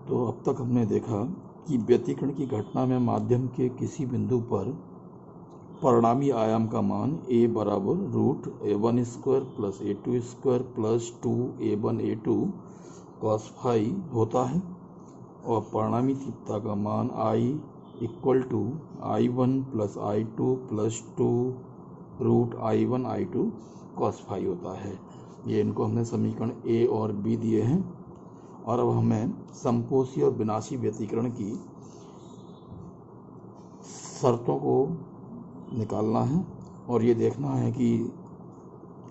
तो अब तक हमने देखा कि व्यतिकरण की घटना में माध्यम के किसी बिंदु पर परिणामी आयाम का मान a बराबर √a1² plus a2² plus 2a1a2 cos phi होता है और परिणामी तीव्रता का मान I equal to I1 plus I2 plus 2√I1I2 cos phi होता है। ये इनको हमने समीकरण A और B दिए हैं और अब हमें संपोषी और विनाशी व्यतिकरण की शर्तों को निकालना है और ये देखना है कि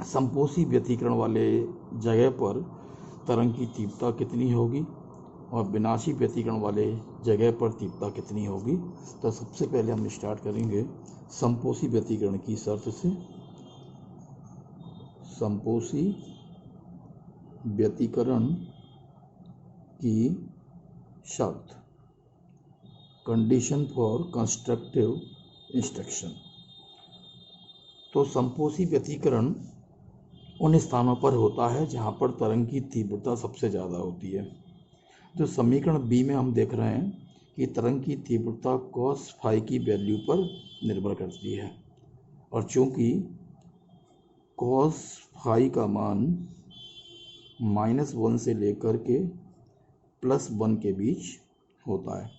संपोषी व्यतिकरण वाले जगह पर तरंग की तीव्रता कितनी होगी और विनाशी व्यतिकरण वाले जगह पर तीव्रता कितनी होगी। तो सबसे पहले हम स्टार्ट करेंगे संपोषी व्यतिकरण की शर्त से। संपोषी व्यतिकरण की शर्त, कंडीशन फॉर कंस्ट्रक्टिव इंस्ट्रक्शन। तो संपोषी व्यतिकरण उन स्थानों पर होता है जहाँ पर तरंग की तीव्रता सबसे ज़्यादा होती है। तो समीकरण बी में हम देख रहे हैं कि तरंग की तीव्रता cos phi की वैल्यू पर निर्भर करती है और चूंकि cos phi का मान -1 से लेकर के +1 के बीच होता है,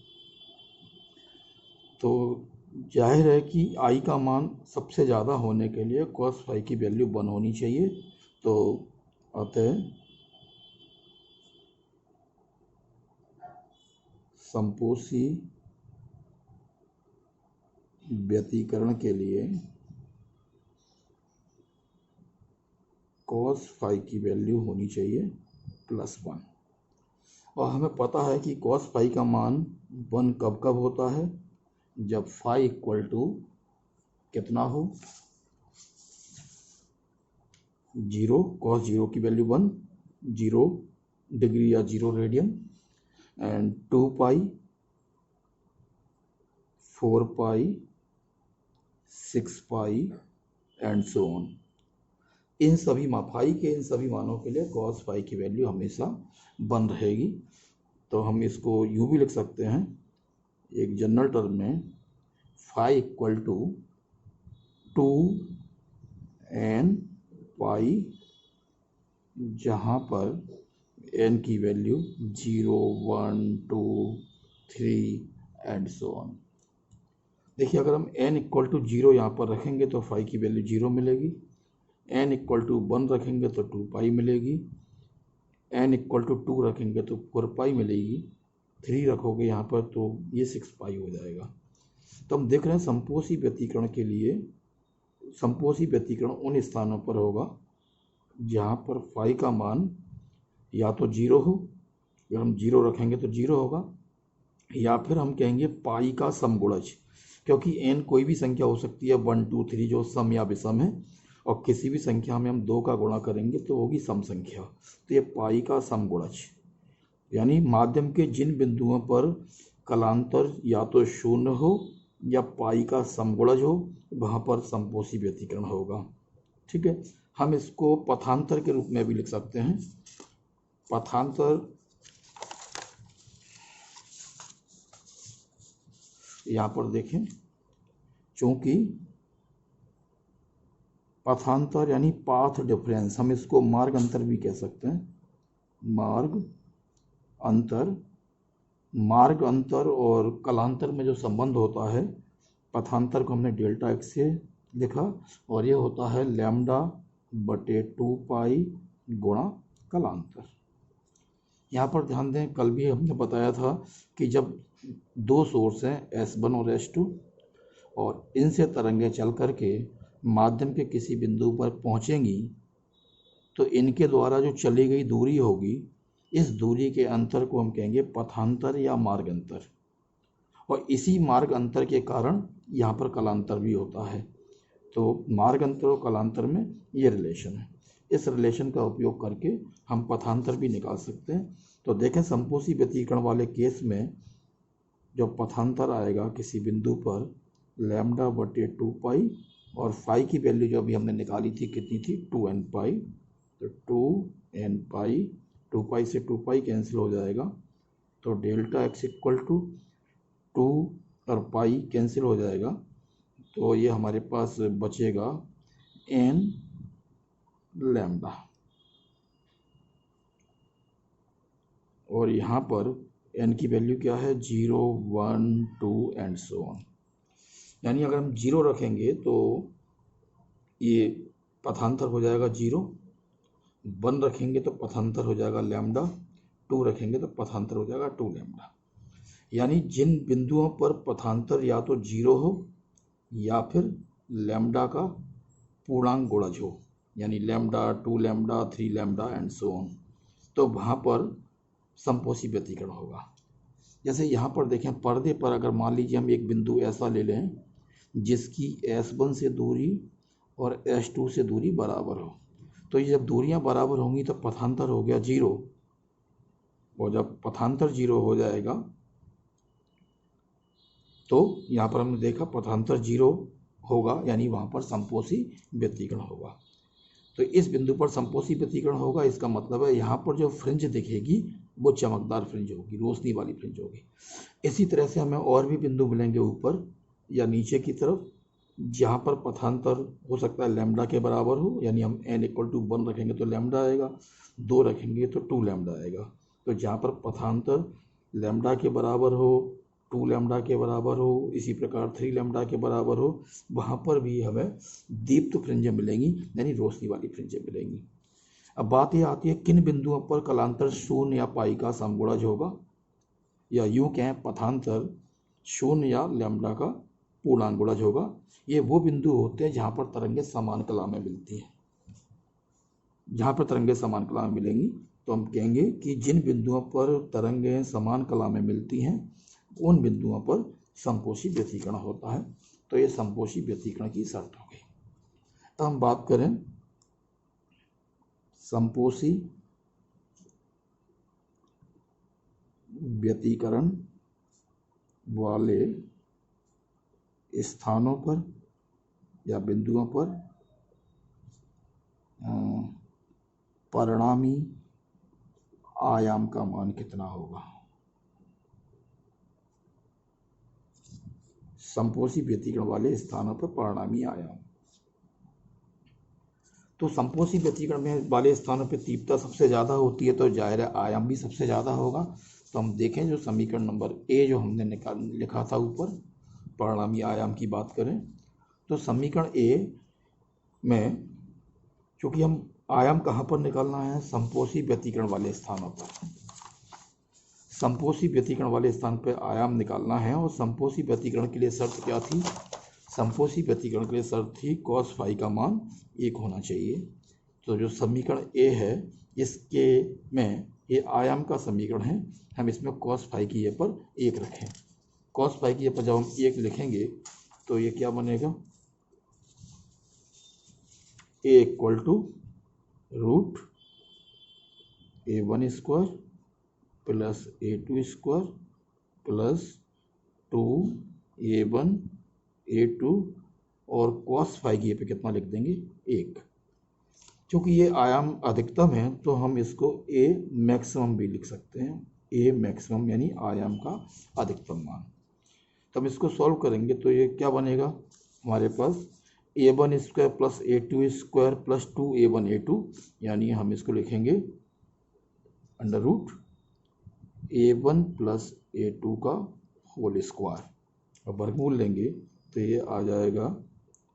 तो जाहिर है कि I का मान सबसे ज़्यादा होने के लिए cos phi की वैल्यू 1 होनी चाहिए। तो अतः संपोषी व्यतिकरण के लिए cos phi की वैल्यू होनी चाहिए +1 और हमें पता है कि cos phi का मान 1 कब कब होता है, जब phi इक्वल टू कितना हो 0, cos 0 की वैल्यू 1, 0 डिग्री या 0 radian and 2 pi, 4 pi, 6 pi and so on. इन सभी phi के इन सभी मानों के लिए cos phi की वैल्यू हमेशा 1 रहेगी। तो हम इसको यूँ भी लिख सकते हैं एक जनरल टर्म में, phi इक्वल टू 2n पाई, जहाँ पर n की वैल्यू 0, 1, 2, 3 एंड सो ऑन। देखिए अगर हम n इक्वल टू 0 यहाँ पर रखेंगे तो phi की वैल्यू 0 मिलेगी, n इक्वल टू 1 रखेंगे तो 2 पाई मिलेगी, n इक्वल टू 2 रखेंगे तो 4 पाई मिलेगी, 3 रखोगे यहाँ पर तो ये 6 पाई हो जाएगा। तो हम देख रहे हैं संपोषी व्यतिकरण के लिए संपोषी व्यतिकरण उन स्थानों पर होगा जहाँ पर phi का मान या तो 0 हो, अगर हम 0 रखेंगे तो 0 होगा, या फिर हम कहेंगे पाई का समगुणज, क्योंकि n कोई भी संख्या हो सकती है 1, 2, 3 जो सम या विषम है, और किसी भी संख्या में हम 2 का गुणा करेंगे तो होगी सम संख्या। तो ये पाई का समगुणज, यानी माध्यम के जिन बिंदुओं पर कलांतर या तो 0 हो या पाई का समगुणज हो वहाँ पर संपोषी व्यतिकरण होगा। ठीक है, हम इसको पथांतर के रूप में भी लिख सकते हैं। पथांतर यहाँ पर देखें, चूंकि पथांतर यानी पाथ डिफरेंस, हम इसको मार्ग अंतर भी कह सकते हैं। मार्ग अंतर और कलांतर में जो संबंध होता है, पथांतर को हमने डेल्टा x से लिखा और ये होता है λ/2 पाई गुणा कलांतर। यहाँ पर ध्यान दें, कल भी हमने बताया था कि जब दो सोर्स हैं S1 और S2 और इनसे तरंगें चल करके माध्यम के किसी बिंदु पर पहुँचेंगी तो इनके द्वारा जो चली गई दूरी होगी, इस दूरी के अंतर को हम कहेंगे पथांतर या मार्ग अंतर, और इसी मार्ग अंतर के कारण यहाँ पर कलांतर भी होता है। तो मार्ग अंतर और कलांतर में ये रिलेशन है, इस रिलेशन का उपयोग करके हम पथांतर भी निकाल सकते हैं। तो देखें संपोषी व्यतिकरण वाले केस में जो पथांतर आएगा किसी बिंदु पर λ/2 पाई और फाई की वैल्यू जो अभी हमने निकाली थी कितनी थी 2n पाई, तो 2n पाई, 2 पाई से 2 पाई कैंसिल हो जाएगा, तो डेल्टा एक्स इक्वल टू 2 और पाई कैंसिल हो जाएगा, तो ये हमारे पास बचेगा n लैम्डा, और यहाँ पर n की वैल्यू क्या है 0, 1, 2 एंड सो ऑन। यानी अगर हम 0 रखेंगे तो ये पथांतर हो जाएगा 0, 1 रखेंगे तो पथांतर हो जाएगा लैम्डा, 2 रखेंगे तो पथांतर हो जाएगा 2 लैम्डा। यानी जिन बिंदुओं पर पथांतर या तो 0 हो या फिर लैम्डा का पूर्णांक गुणज हो, यानी lambda, 2 lambda, 3 lambda and so on, तो वहाँ पर समपोषी व्यतिकरण होगा। जैसे यहाँ पर देखें, पर्दे पर अगर मान लीजिए हम एक बिंदु ऐसा ले लें जिसकी S1 से दूरी और S2 से दूरी बराबर हो, तो ये जब दूरियां बराबर होंगी तो पथांतर हो गया 0, और जब पथांतर 0 हो जाएगा तो यहाँ पर हमने देखा पथांतर 0 होगा, यानी वहाँ पर समपोषी व्यतिकरण होगा। तो इस बिंदु पर समपोषी व्यतिकरण होगा, इसका मतलब है यहाँ पर जो फ्रिंज दिखेगी वो चमकदार फ्रिंज होगी, रोशनी वाली फ्रिंज होगी। इसी तरह से हमें और भी बिंदु मिलेंगे ऊपर या नीचे की तरफ, जहाँ पर पथांतर हो सकता है लैम्डा के बराबर हो, यानी हम n इक्वल टू 1 रखेंगे तो लैम्डा आएगा, 2 रखेंगे तो 2 लैम्डा आएगा। तो जहाँ पर पथांतर लैम्डा के बराबर हो, 2 लैम्डा के बराबर हो, इसी प्रकार 3 लैम्डा के बराबर हो, वहाँ पर भी हमें दीप्त फ्रिंजें मिलेंगी, यानी रोशनी वाली फ्रिंजें मिलेंगी। अब बात यह आती है किन बिंदुओं पर कलांतर 0 या पाई का समगुणज होगा, या यूं कहें पथांतर 0 या लैम्डा का पूर्णांक गुणज होगा। ये वो बिंदु होते हैं जहाँ पर तरंगें समान कला में मिलती हैं। जहाँ पर तरंगें समान कला में मिलेंगी तो हम कहेंगे कि जिन बिंदुओं पर तरंगें समान कला में मिलती हैं उन बिंदुओं पर समपोषी व्यतिकरण होता है। तो ये समपोषी व्यतिकरण की शर्त हो गई। तो हम बात करें समपोषी व्यतिकरण वाले स्थानों पर या बिंदुओं पर परिणामी आयाम का मान कितना होगा। समपोषी व्यतिकरण वाले स्थानों पर परिणामी आयाम, तो समपोषी व्यतिकरण में वाले स्थानों पर तीव्रता सबसे ज़्यादा होती है, तो जाहिर है आयाम भी सबसे ज़्यादा होगा। तो हम देखें जो समीकरण नंबर ए जो हमने लिखा था ऊपर, परिणामी आयाम की बात करें तो समीकरण ए में चूँकि हम आयाम कहाँ पर निकालना है, समपोषी व्यतिकरण वाले स्थानों पर, समपोषी व्यतिकरण वाले स्थान पर आयाम निकालना है। और समपोषी व्यतिकरण के लिए शर्त क्या थी, समपोषी व्यतिकरण के लिए शर्त थी कॉस फाई का मान 1 होना चाहिए। तो जो समीकरण ए है इसके में ये आयाम का समीकरण है, हम इसमें कॉस फाई की ये पर 1 रखें। कॉस फाई की ये पर जब हम 1 लिखेंगे तो ये क्या बनेगा, A equal to root A1 square plus A2 square plus 2A1 A2 और कॉस फाई की ये पे कितना लिख देंगे 1। क्योंकि ये आयाम अधिकतम है तो हम इसको A मैक्सिमम भी लिख सकते हैं, A मैक्सिमम यानी आयाम का अधिकतम मान। तो हम इसको सॉल्व करेंगे तो ये क्या बनेगा, हमारे पास A1 square plus A2 square plus 2A1 A2, यानी हम इसको लिखेंगे under root A1 plus A2 का होल स्क्वायर, और वर्गमूल लेंगे तो ये आ जाएगा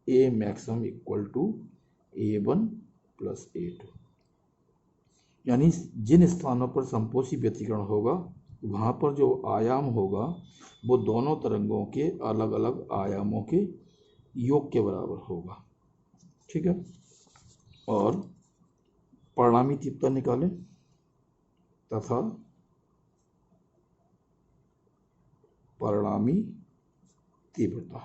A maximum equal to A1 plus A2। यानी जिन स्थानों पर समपोषी व्यतिकरण होगा वहाँ पर जो आयाम होगा वो दोनों तरंगों के अलग अलग आयामों के योग के बराबर होगा। ठीक है, और परिणामी तीव्रता निकालें तथा परिणामी तीव्रता,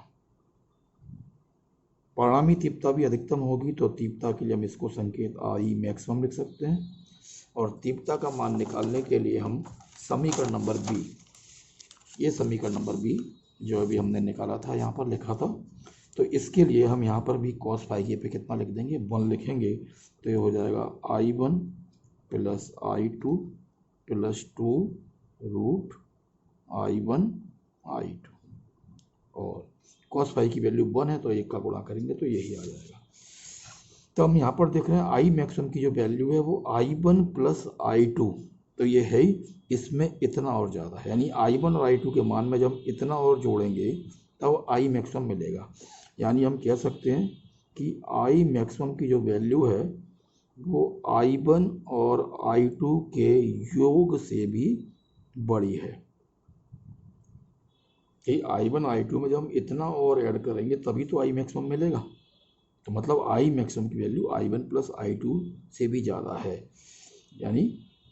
परिणामी तीव्रता भी अधिकतम होगी तो तीव्रता के लिए हम इसको संकेत आई मैक्सिमम लिख सकते हैं। और तीव्रता का मान निकालने के लिए हम समीकरण नंबर बी, ये समीकरण नंबर बी जो अभी हमने निकाला था यहाँ पर लिखा था, तो इसके लिए हम यहाँ पर भी कॉस फाई के पे कितना लिख देंगे 1 लिखेंगे तो ये हो जाएगा I1 plus I2 plus 2 root I1 I2 और cos फाई की वैल्यू 1 है तो 1 का गुणा करेंगे तो यही आ जाएगा। तो हम यहाँ पर देख रहे हैं आई मैक्सिमम की जो वैल्यू है वो I1 प्लस I2, तो ये है ही, इसमें इतना और ज़्यादा है, यानी I1 और I2 के मान में जब हम इतना और जोड़ेंगे तब आई मैक्सिमम मिलेगा। यानी हम कह सकते हैं कि आई मैक्सिमम की जो वैल्यू है वो I1 और I2 के योग से भी बड़ी है। कि I1 I2 में जब हम इतना और ऐड करेंगे तभी तो आई मैक्सिमम मिलेगा। तो मतलब आई मैक्सिमम की वैल्यू I1 प्लस I2 से भी ज़्यादा है। यानी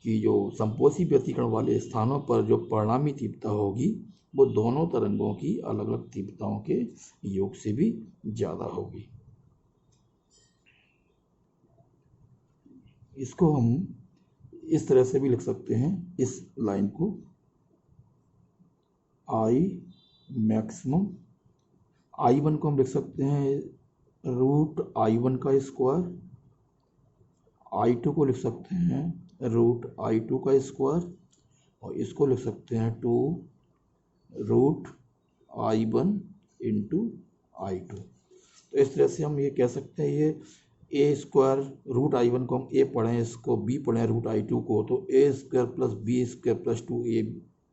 कि जो संपोषी व्यतिकरण वाले स्थानों पर जो परिणामी तीव्रता होगी वो दोनों तरंगों की अलग अलग तीव्रताओं के योग से भी ज़्यादा होगी। इसको हम इस तरह से भी लिख सकते हैं, इस लाइन को आई मैक्सिमम, I1 को हम लिख सकते हैं रूट I1 का स्क्वायर, I2 को लिख सकते हैं रूट I2 का स्क्वायर और इसको लिख सकते हैं 2 रूट I1 इंटू I2। तो इस तरह से हम ये कह सकते हैं ये ए स्क्वायर रूट I1 को हम ए पढ़ें, इसको बी पढ़ें रूट I2 को, तो A square plus B square plus 2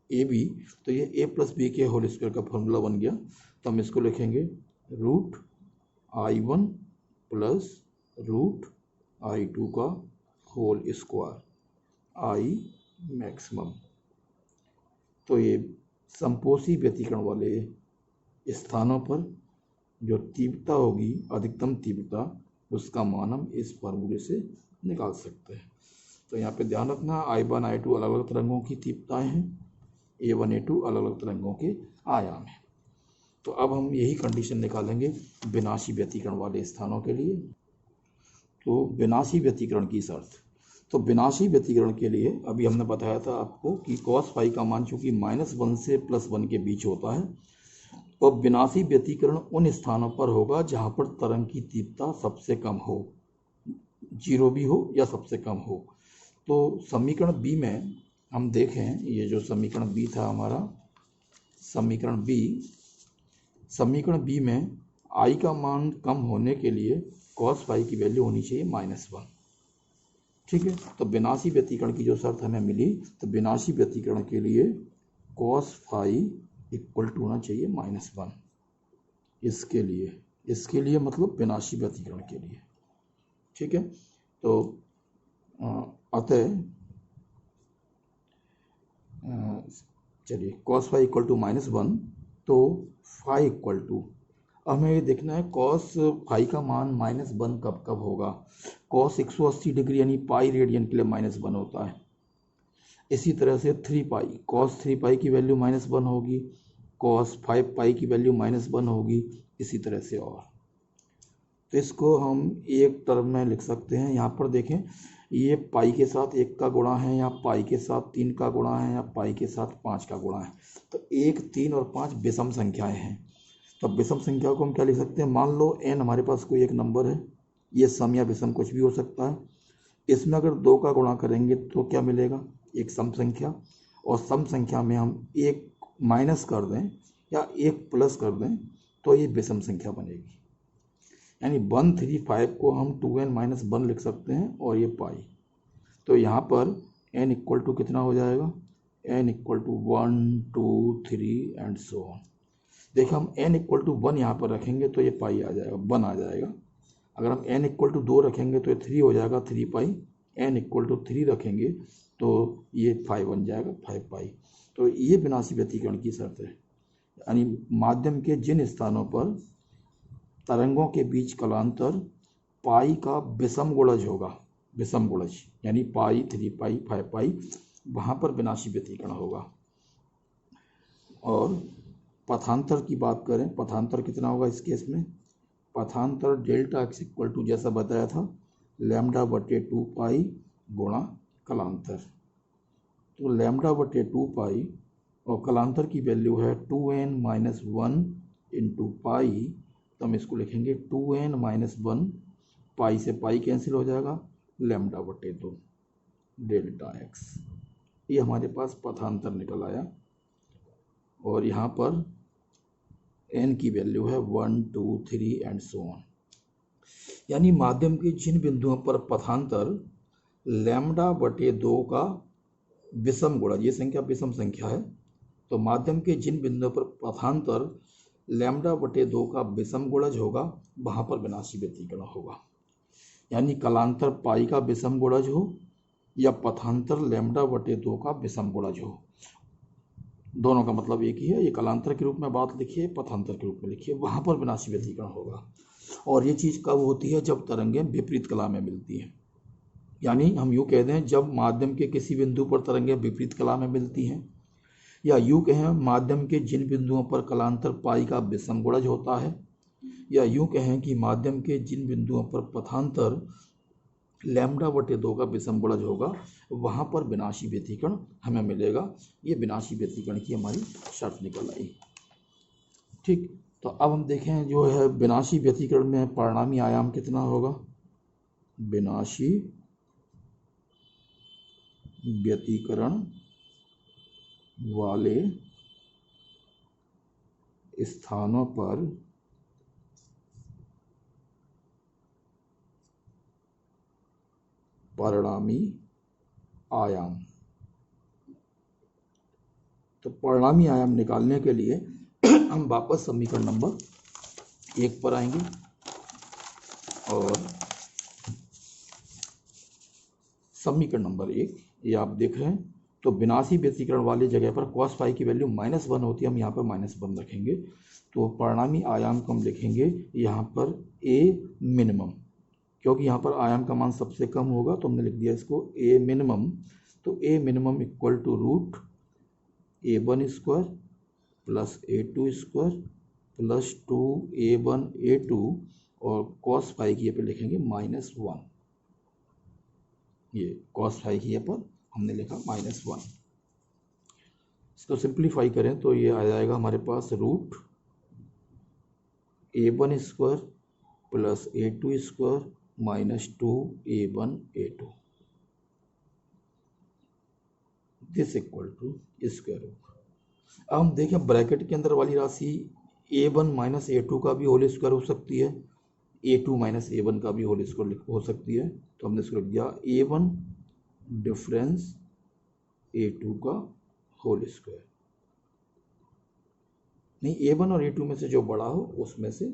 B, तो ये ए प्लस बी के होल स्क्वायर का फॉर्मूला बन गया। तो हम इसको लिखेंगे root I1 plus root I2 का होल स्क्वायर आई मैक्सिमम। तो ये संपोषी व्यतिकरण वाले स्थानों पर जो तीव्रता होगी, अधिकतम तीव्रता, उसका मान हम इस फार्मूले से निकाल सकते हैं। तो यहाँ पे ध्यान रखना I1 I2 अलग अलग तरंगों की तीव्रताएं हैं, A1 A2 अलग अलग तरंगों के आयाम हैं। तो अब हम यही कंडीशन निकालेंगे विनाशी व्यतिकरण वाले स्थानों के लिए। तो विनाशी व्यतिकरण की शर्त, तो विनाशी व्यतिकरण के लिए अभी हमने बताया था आपको कि cos फाई का मान चूंकि -1 से +1 के बीच होता है, तो विनाशी व्यतिकरण उन स्थानों पर होगा जहां पर तरंग की तीव्रता सबसे कम हो, 0 भी हो या सबसे कम हो। तो समीकरण बी में हम देखें, ये जो समीकरण बी था हमारा, समीकरण बी में आई का मान कम होने के लिए cos फाई की वैल्यू होनी चाहिए -1। ठीक है, तो विनाशी व्यतिकरण की जो शर्त हमें मिली, तो विनाशी व्यतिकरण के लिए cos फाई इक्वल टू होना चाहिए -1। इसके लिए मतलब विनाशी व्यतिकरण के लिए। ठीक है, तो अतः चलिए cos फाई इक्वल टू -1, तो फाई इक्वल टू, हमें ये देखना है cos फाई का मान -1 कब कब होगा। cos 180 डिग्री यानी पाई रेडियन के लिए -1 होता है। इसी तरह से 3 पाई, cos 3 पाई की वैल्यू -1 होगी, cos 5 पाई की वैल्यू -1 होगी, इसी तरह से और। तो इसको हम एक टर्म में लिख सकते हैं। यहाँ पर देखें, ये पाई के साथ 1 का गुणा है, या पाई के साथ 3 का गुणा है, या पाई के साथ 5 का गुणा है। तो 1, 3 और 5 विषम संख्याएं हैं। तो विषम संख्या को हम क्या लिख सकते हैं, मान लो n हमारे पास कोई एक नंबर है, ये सम या विषम कुछ भी हो सकता है। इसमें अगर 2 का गुणा करेंगे तो क्या मिलेगा, एक सम संख्या, और सम संख्या में हम 1 माइनस कर दें या 1 प्लस कर दें तो ये विषम संख्या बनेगी। यानी 135 को हम 2n-1 लिख सकते हैं और ये पाई। तो यहाँ पर n इक्वल टू कितना हो जाएगा, n equal to 1 2 3 and so on. देखिए हम n इक्वल टू 1 यहाँ पर रखेंगे तो ये पाई आ जाएगा, 1 आ जाएगा। अगर हम n इक्वल टू 2 रखेंगे तो ये 3 हो जाएगा, 3 पाई। n इक्वल टू 3 रखेंगे तो ये 5 बन जाएगा, 5 पाई। तो ये विनाशी व्यतिकरण की शर्त है, यानी माध्यम के जिन स्थानों पर तरंगों के बीच कलांतर पाई का विषम गुणज होगा, विषम गुणज यानी पाई, 3 पाई, 5 पाई, वहाँ पर विनाशी व्यतिकरण होगा। और पथांतर की बात करें, पथांतर कितना होगा इस केस में, पथांतर डेल्टा x इक्वल टू जैसा बताया था λ/2 पाई गुणा कलांतर। तो λ/2 पाई और कलांतर की वैल्यू है 2n-1 इंटू पाई, तो हम इसको लिखेंगे 2n-1, पाई से पाई कैंसिल हो जाएगा, λ/2 डेल्टा x ये हमारे पास पथांतर निकल आया। और यहाँ पर n की वैल्यू है 1 2 3 एंड सो ऑन। यानी माध्यम के जिन बिंदुओं पर पथांतर लैम्डा बटे 2 का विषम गुणज, ये संख्या विषम संख्या है, तो माध्यम के जिन बिंदुओं पर पथांतर लैम्डा बटे 2 का विषम गुणज होगा वहां पर विनाशी व्यतिकरण होगा। यानी कलांतर पाई का विषम गुणज हो या पथांतर लैम्डा बटे 2 का विषम गुणज हो, दोनों का मतलब एक ही है। ये कलांतर के रूप में बात लिखिए, पथांतर के रूप में लिखिए, वहां पर विनाशी व्यतिकरण होगा। और ये चीज कब होती है? जब तरंगें विपरीत कला में मिलती हैं। यानी हम यूँ कह दें, जब माध्यम के किसी बिंदु पर तरंगें विपरीत कला में मिलती हैं, या यूँ कहें माध्यम के जिन बिंदुओं पर कलांतर पाई का विषम गुणज होता है, या यूँ कहें कि माध्यम के जिन बिंदुओं पर पथांतर लैम्डा बटे 2 का विषम गुणज होगा, वहाँ पर विनाशी व्यतिकरण हमें मिलेगा। ये विनाशी व्यतिकरण की हमारी शर्त निकल आई। ठीक, तो अब हम देखें जो है विनाशी व्यतिकरण में परिणामी आयाम कितना होगा। विनाशी व्यतिकरण वाले स्थानों पर परिणामी आयाम। तो परिणामी आयाम निकालने के लिए हम वापस समीकरण नंबर 1 पर आएंगे और समीकरण नंबर 1 ये आप देख रहे हैं। तो विनाशी व्यतिकरण वाली जगह पर cos फाई की वैल्यू -1 होती है, हम यहाँ पर -1 रखेंगे। तो परिणामी आयाम को हम लिखेंगे यहाँ पर a मिनिमम, क्योंकि यहाँ पर आयाम का मान सबसे कम होगा तो हमने लिख दिया इसको a मिनिमम। तो a minimum equal to root a1 square plus a2 square plus 2a1 a2 और cos फाई की पे लिखेंगे -1। ये cos फाई की पर हमने लिखा -1। इसको सिंप्लीफाई करें तो ये आ जाएगा हमारे पास root a1 square plus a2 square minus 2a1 a2, this equal to square root. अब हम देखें ब्रैकेट के अंदर वाली राशि a1 माइनस a2 का भी होल स्क्वायर हो सकती है, a2 माइनस a1 का भी होल स्क्वायर हो सकती है। तो हमने इसको लिख दिया a1 डिफरेंस a2 का होल स्क्वायर। नहीं, a1 और a2 में से जो बड़ा हो उसमें से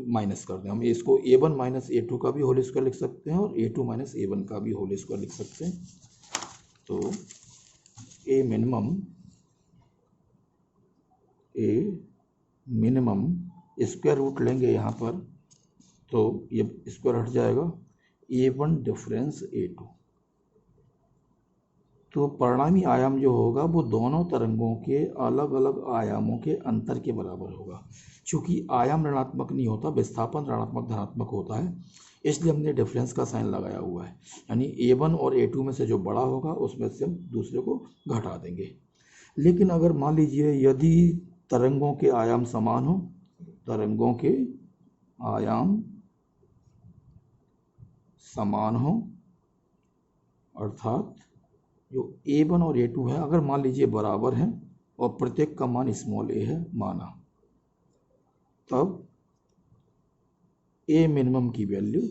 माइनस कर दें। हम इसको a1 माइनस a2 का भी होल स्क्वायर लिख सकते हैं और a2 माइनस a1 का भी होल स्क्वायर लिख सकते हैं। तो a मिनिमम स्क्वायर रूट लेंगे यहाँ पर, तो ये स्क्वायर हट जाएगा, a1 डिफरेंस a2। तो परिणामी आयाम जो होगा वो दोनों तरंगों के अलग अलग आयामों के अंतर के बराबर होगा। चूंकि आयाम ऋणात्मक नहीं होता, विस्थापन ऋणात्मक धनात्मक होता है, इसलिए हमने डिफरेंस का साइन लगाया हुआ है। यानी a1 और a2 में से जो बड़ा होगा उसमें से हम दूसरे को घटा देंगे। लेकिन अगर मान लीजिए यदि तरंगों के आयाम समान हो, तरंगों के आयाम समान हो, अर्थात जो a1 और a2 है अगर मान लीजिए बराबर हैं और प्रत्येक का मान स्मॉल a है माना, तब a मिनिमम की वैल्यू,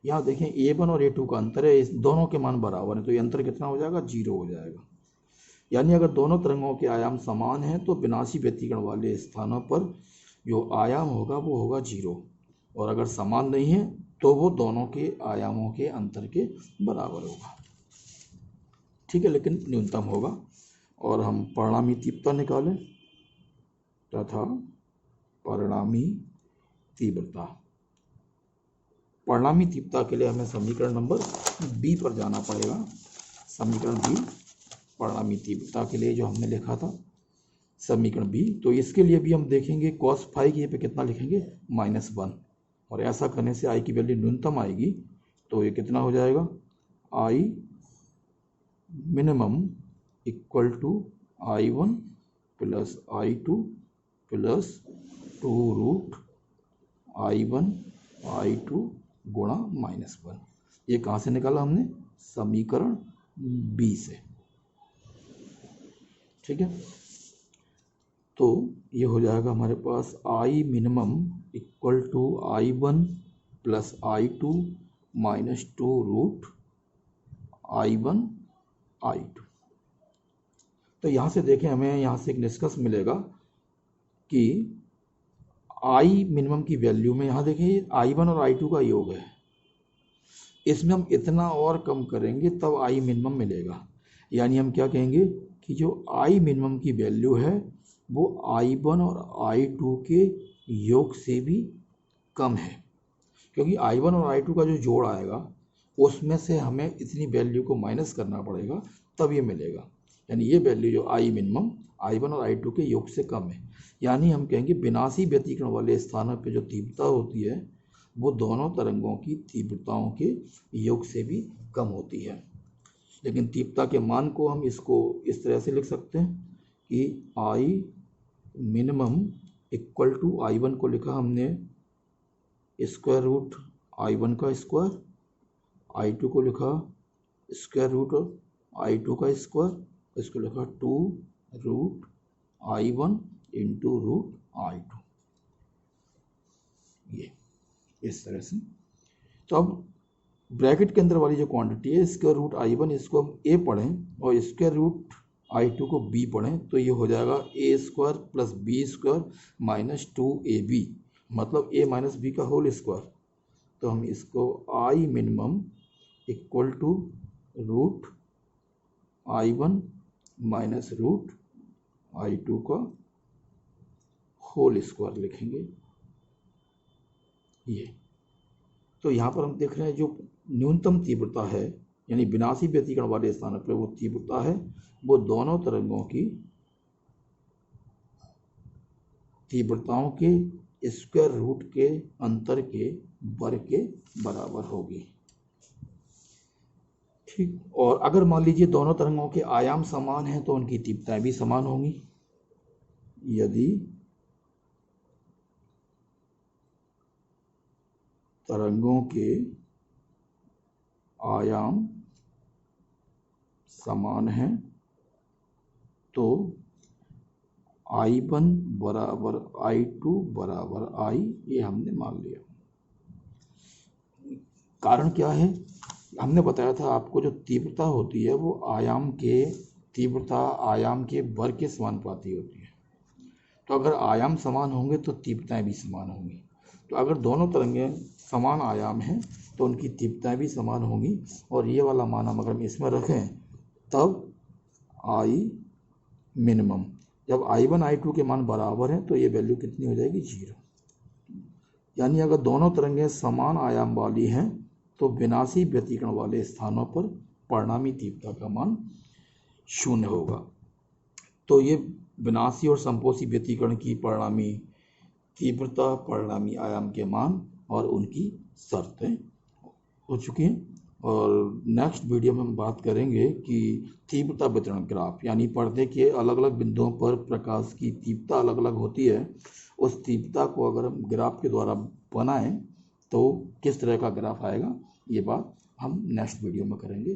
यहाँ देखें a1 और a2 का अंतर है, इस दोनों के मान बराबर है, तो ये अंतर कितना हो जाएगा? 0 हो जाएगा। यानी अगर दोनों तरंगों के आयाम समान हैं तो विनाशी व्यतिकरण वाले स्थानों पर जो आयाम होगा वो होगा 0, और अगर समान नहीं है तो वो दोनों के आयामों के अंतर के बराबर होगा। ठीक है, लेकिन न्यूनतम होगा। और हम परिणामी तीव्रता निकालें तथा परिणामी तीव्रता। परिणामी तीव्रता के लिए हमें समीकरण नंबर बी पर जाना पड़ेगा। समीकरण बी परिणामी तीव्रता के लिए जो हमने लिखा था समीकरण बी, तो इसके लिए भी हम देखेंगे cos फाई की पे कितना लिखेंगे? -1, और ऐसा करने से आई की वैल्यू न्यूनतम आएगी। तो ये कितना हो जाएगा? I minimum equal to I1 plus I2 plus 2 root I1 I2 गुणा -1। ये कहाँ से निकाला हमने? समीकरण बी से। ठीक है। तो ये हो जाएगा हमारे पास I minimum equal to I1 plus I2 minus 2 root I1 I2। तो यहाँ से देखें, हमें यहाँ से एक निष्कर्ष मिलेगा कि आई मिनिमम की वैल्यू में, यहाँ देखिए I1 और I2 का योग है, इसमें हम इतना और कम करेंगे तब आई मिनिमम मिलेगा। यानी हम क्या कहेंगे कि जो आई मिनिमम की वैल्यू है वो I1 और I2 के योग से भी कम है, क्योंकि I1 और I2 का जो जोड़ आएगा उसमें से हमें इतनी वैल्यू को माइनस करना पड़ेगा तब ये मिलेगा। यानी ये वैल्यू जो आई मिनिमम I1 और I2 के योग से कम है। यानी हम कहेंगे विनाशी व्यतिकरण वाले स्थानों पे जो तीव्रता होती है वो दोनों तरंगों की तीव्रताओं के योग से भी कम होती है। लेकिन तीव्रता के मान को हम इसको इस तरह से लिख सकते हैं कि आई मिनिमम इक्वल टू I1 को लिखा हमने स्क्वायर रूट I1 का स्क्वायर, I2 को लिखा स्क्वायर रूट I2 का स्क्वायर, इसको लिखा 2 root I1 into root I2, ये इस तरह से। तो अब ब्रैकेट के अंदर वाली जो क्वांटिटी है स्क्वायर रूट I1, इसको हम A पढ़ें और स्क्वायर रूट I2 को B पढ़ें तो ये हो जाएगा A square plus B square minus 2AB, मतलब A माइनस B का होल स्क्वायर। तो हम इसको I minimum equal to root I1 minus root I2 का होल स्क्वायर लिखेंगे ये। तो यहाँ पर हम देख रहे हैं जो न्यूनतम तीव्रता है यानी विनाशी व्यतिकरण वाले स्थानों पर वो तीव्रता है वो दोनों तरंगों की तीव्रताओं के स्क्वायर रूट के अंतर के वर्ग के बराबर होगी। ठीक, और अगर मान लीजिए दोनों तरंगों के आयाम समान हैं तो उनकी तीव्रताएं भी समान होंगी। यदि तरंगों के आयाम समान हैं तो I1 बराबर I2 बराबर I, ये हमने मान लिया। कारण क्या है, हमने बताया था आपको जो तीव्रता होती है वो आयाम के तीव्रता आयाम के वर्ग के समानुपाती होती है। तो अगर आयाम समान होंगे तो तीव्रताएं भी समान होंगी। तो अगर दोनों तरंगें समान आयाम हैं तो उनकी तीव्रताएं भी समान होंगी। और ये वाला मान हम अगर इसमें रखें तब आई मिनिमम, जब I1 I2 के मान बराबर हैं तो ये वैल्यू कितनी हो जाएगी, 0। यानी अगर दोनों तरंगें समान आयाम वाली हैं तो विनाशी व्यतिकरण वाले स्थानों पर परिणामी तीव्रता का मान 0 होगा। तो ये विनाशी और संपोषी व्यतिकरण की परिणामी तीव्रता, परिणामी आयाम के मान और उनकी शर्तें हो चुकी हैं। और नेक्स्ट वीडियो में हम बात करेंगे कि तीव्रता वितरण ग्राफ, यानी पर्दे के अलग अलग बिंदुओं पर प्रकाश की तीव्रता अलग अलग होती है, उस तीव्रता को अगर हम ग्राफ के द्वारा बनाएं तो किस तरह का ग्राफ आएगा, ये बात हम नेक्स्ट वीडियो में करेंगे।